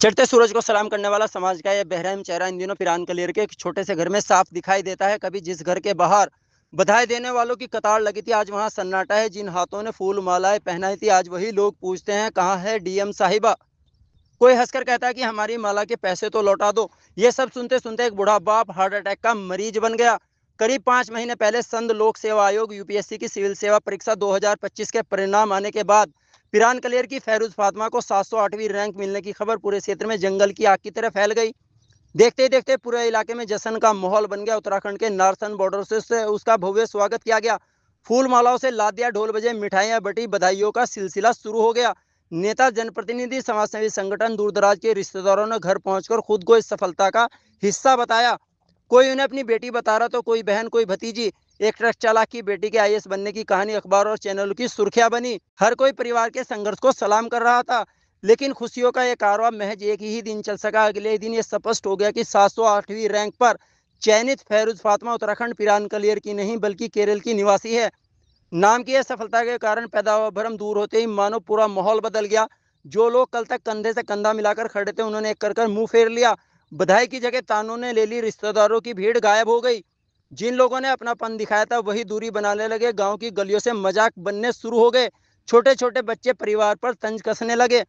चढ़ते सूरज को सलाम करने वाला समाज का यह बेरहम चेहरा इन दिनों पिरान कलेर के एक छोटे से घर में साफ दिखाई देता है। कभी जिस घर के बाहर बधाई देने वालों की कतार लगी थी, आज वहां सन्नाटा है। जिन हाथों ने फूल मालाएं पहनाई थी, आज वही लोग पूछते हैं कहाँ है डीएम साहिबा। कोई हंसकर कहता है कि हमारी माला के पैसे तो लौटा दो। ये सब सुनते सुनते एक बूढ़ा बाप हार्ट अटैक का मरीज बन गया। करीब 5 महीने पहले संघ लोक सेवा आयोग यूपीएससी की सिविल सेवा परीक्षा 2025 के परिणाम आने के बाद पिरान कलेर की फैरूज फातिमा को 708वीं रैंक मिलने की खबर पूरे क्षेत्र में जंगल की आग की तरह फैल गई। देखते ही देखते पूरे इलाके में जश्न का माहौल बन गया। उत्तराखंड के नारसन बॉर्डर से उसका भव्य स्वागत किया गया। फूल मालाओं से लाद दिया, ढोल बजे, मिठाइयां बटी, बधाइयों का सिलसिला शुरू हो गया। नेता, जनप्रतिनिधि, समाजसेवी संगठन, दूरदराज के रिश्तेदारों ने घर पहुंचकर खुद को इस सफलता का हिस्सा बताया। कोई उन्हें अपनी बेटी बता रहा, तो कोई बहन, कोई भतीजी। एक ट्रक चालक की बेटी के आईएएस बनने की कहानी अखबार और चैनलों की सुर्खियां बनी। हर कोई परिवार के संघर्ष को सलाम कर रहा था। लेकिन खुशियों का यह कारवां महज एक ही दिन चल सका। अगले ही दिन यह स्पष्ट हो गया कि 708वीं रैंक पर चयनित फैरूज फातिमा उत्तराखंड पिरान कलियर की नहीं बल्कि केरल की निवासी है। नाम की सफलता के कारण पैदा हुआ भ्रम दूर होते ही मानो पूरा माहौल बदल गया। जो लोग कल तक कंधे से कंधा मिलाकर खड़े थे, उन्होंने एक कर मुंह फेर लिया। बधाई की जगह तानों ने ले ली। रिश्तेदारों की भीड़ गायब हो गई। जिन लोगों ने अपनापन दिखाया था, वही दूरी बनाने लगे। गांव की गलियों से मजाक बनने शुरू हो गए। छोटे छोटे बच्चे परिवार पर तंज कसने लगे।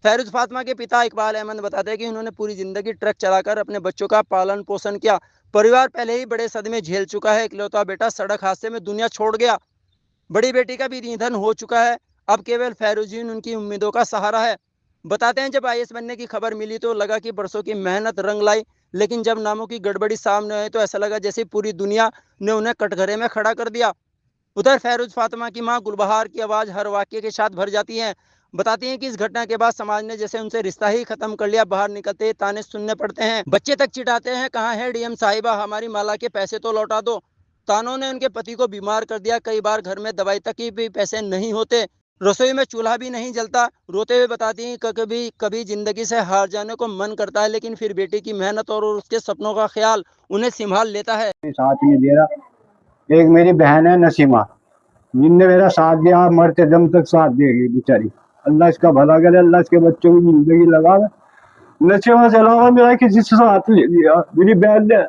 फैरूज फातिमा के पिता इकबाल अहमद बताते हैं कि उन्होंने पूरी जिंदगी ट्रक चलाकर अपने बच्चों का पालन पोषण किया। परिवार पहले ही बड़े सदमे झेल चुका है। इकलौता बेटा सड़क हादसे में दुनिया छोड़ गया। बड़ी बेटी का भी निधन हो चुका है। अब केवल फैरूजीन उनकी उम्मीदों का सहारा है। बताते हैं, जब आईएएस बनने की खबर मिली तो लगा कि बरसों की मेहनत रंग लाई। लेकिन जब नामों की गड़बड़ी सामने आई तो ऐसा लगा जैसे पूरी दुनिया ने उन्हें कटघरे में खड़ा कर दिया। उधर फैरूज फातिमा की मां गुलबहार की आवाज़ हर वाक्य के साथ भर जाती है। बताती हैं कि इस घटना के बाद समाज ने जैसे उनसे रिश्ता ही खत्म कर लिया। बाहर निकलते ही ताने सुनने पड़ते हैं। बच्चे तक चिढ़ाते हैं, कहाँ है डीएम साहिबा, हमारी माला के पैसे तो लौटा दो। तानों ने उनके पति को बीमार कर दिया। कई बार घर में दवाई तक की भी पैसे नहीं होते, रसोई में चूल्हा भी नहीं जलता। रोते हुए बताती हैं कि कभी कभी जिंदगी से हार जाने को मन करता है, लेकिन फिर बेटी की मेहनत और उसके सपनों का ख्याल उन्हें संभाल लेता है। साथ नहीं दे रहा। एक मेरी बहन है नसीमा, जिनने मेरा साथ दिया, मरते दम तक साथ देगी बेचारी। अल्लाह इसका भला करे, अल्लाह इसके बच्चों की जिंदगी लगावे। नसीमा से अलावा मेरा किसी से साथ नहीं दिया। मेरी बहन ने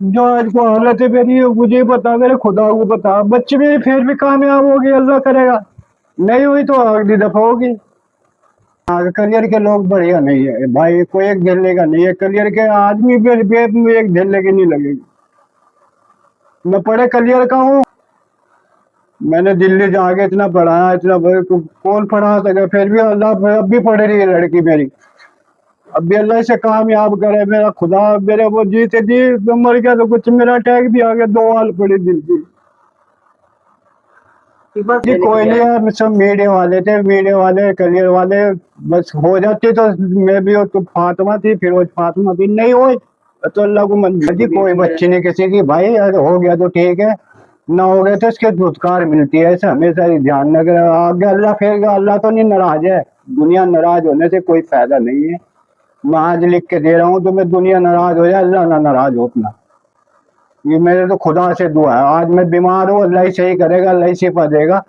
जो आज को हालत है मेरी, मुझे पता, मेरे खुदा को पता। बच्चे मेरे फिर भी कामयाब होगी, अल्लाह करेगा। नहीं हुई तो अगली दफा होगी। करियर के लोग बढ़िया नहीं है भाई, कोई एक झेलने का नहीं है। करियर के आदमी भी एक झेलने की नहीं लगेगी। मैं पढ़े कलियर का हूँ। मैंने दिल्ली जाके इतना पढ़ाया, इतना कौन पढ़ा सके। फिर भी अल्लाह अब भी पढ़ रही है लड़की मेरी। अब भी अल्लाह से कामयाब करे मेरा खुदा। मेरे वो जीते जी मर गया तो कुछ, मेरा अटैक भी आ गया, 2 हाल पड़ी दिल की। जी कोई नहीं है, सब मीडिया वाले थे, मीडिया वाले करियर वाले। बस हो जाती तो मैं भी, तो फातिमा थी, फिर वो फातिमा थी, नहीं हो तो अल्लाह को मंजूर। कोई बच्ची नहीं किसी की भाई, हो गया तो ठीक है, ना हो गया तो इसके धुतकार मिलती है। ऐसा हमेशा ही ध्यान रख। आगे अल्लाह, फिर अल्लाह तो नहीं नाराज है। दुनिया नाराज होने से कोई फायदा नहीं है। मैं आज लिख के दे रहा हूँ तो मैं, दुनिया नाराज हो जाए, अल्लाह ना नाराज हो अपना। ये मेरे तो खुदा से दुआ है। आज मैं बीमार हूँ, अल्लाह ही सही करेगा, अल्लाह ही शिफा देगा।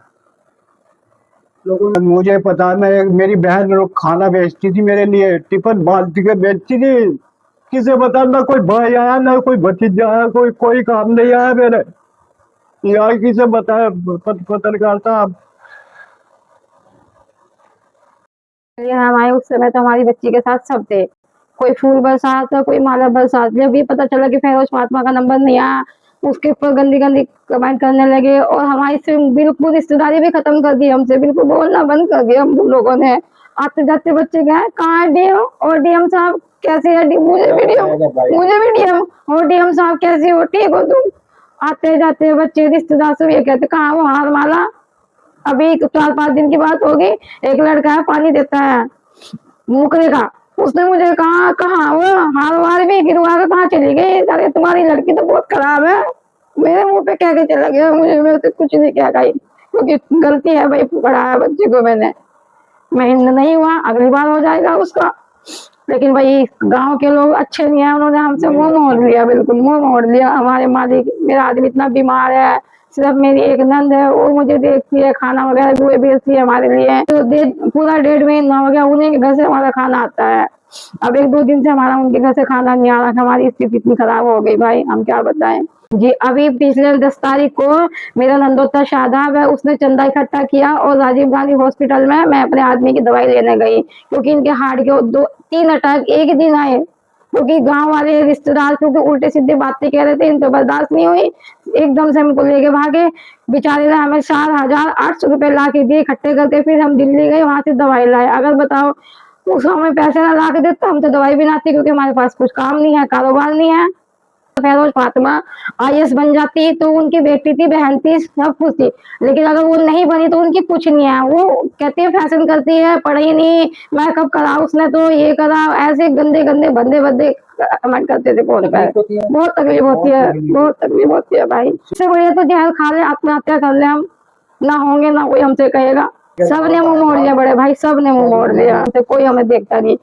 मुझे पता है, मैं, मेरी बहन लोग खाना बेचती थी मेरे लिए, टिफिन बाल्टी के बेचती थी। किसे बता, ना कोई भाई आया, ना कोई भतीजा आया, कोई काम नहीं आया मेरे। यार किसे बताया पत्रकार साहब। हम आए उस समय तो हमारी बच्ची के साथ सब थे। कोई फूल बरसात, कोई माला बरसात। जब ये पता चला कि फैरोज फातिमा का नंबर नहीं आया, उसके ऊपर गंदी गंदी कमेंट करने लगे और हमारी से बिल्कुल रिश्तेदारी भी खत्म कर दी। हमसे बिल्कुल बोलना बंद कर दिया हम लोगों ने। आते जाते बच्चे गए, कहाँ है डीएम और डीएम साहब कैसे है, मुझे भी डीएम और डीएम साहब कैसे हो, ठीक हो तुम। आते जाते बच्चे रिश्तेदार सब ये कहते, कहाँ वो हार माला। अभी 4-5 दिन की बात होगी, एक लड़का है पानी देता है मुकरे का, उसने मुझे कहा, कहाँ वो हार वार भी गिरवा के कहाँ चली गई, अरे तुम्हारी लड़की तो बहुत खराब है। मेरे मुंह पे कह के चला गया, मुझे मेरे से कुछ नहीं कह गई, क्योंकि गलती है भाई, पढ़ाया बच्चे को मैंने। महीना नहीं हुआ, अगली बार हो जाएगा उसका। लेकिन भाई गांव के लोग अच्छे नहीं है, उन्होंने हमसे मुंह मोड़ लिया, बिल्कुल मुंह मोड़ लिया। हमारे मालिक, मेरा आदमी इतना बीमार है, सिर्फ मेरी एक नंद है, वो मुझे देखती है, खाना वगैरह भी वो भेजती है हमारे लिए। तो पूरा 1.5 महीना हो गया उन्हीं के घर से हमारा खाना आता है। अब 1-2 दिन से हमारा उनके घर से खाना नहीं आ रहा। हमारी स्थिति इतनी खराब हो गई भाई, हम क्या बताएं। जी अभी पिछले 10 तारीख को मेरा नंदोता शादाब है, उसने चंदा इकट्ठा किया और राजीव गांधी हॉस्पिटल में मैं अपने आदमी की दवाई लेने गई, क्योंकि इनके हार्ट के 2-3 अटैक एक ही दिन आए। क्योंकि गांव वाले रिश्तेदार क्योंकि उल्टे सीधे बातें कह रहे थे, इनको बर्दाश्त नहीं हुई, एकदम से हमको लेके भागे। बेचारे ने हमें 4,800 रुपए ला के दिए इकट्ठे करके, फिर हम दिल्ली गए, वहां से दवाई लाए। अगर बताओ उस हमें पैसे ना ला के देते हम तो दवाई भी ना आती, क्योंकि हमारे पास कुछ काम नहीं है, कारोबार नहीं है। फैरोज फातिमा आईएएस बन जाती तो उनकी बेटी थी, बहन थी, सब कुछ थी, लेकिन अगर वो नहीं बनी तो उनकी कुछ नहीं है। वो कहती है फैशन करती है, पढ़ी नहीं, मेकअप करा उसने तो ये करा, ऐसे गंदे गंदे बंदे बंदे कमेंट करते थे फोन पे। बहुत तकलीफ होती है, बहुत तकलीफ होती है भाई। इससे बढ़िया तो जहर खा ले, आत्महत्या कर ले, हम ना होंगे ना कोई हमसे कहेगा। सब ने मुंह मोड़ लिया बड़े भाई, सब ने मुंह मोड़ लिया, कोई हमें देखता नहीं।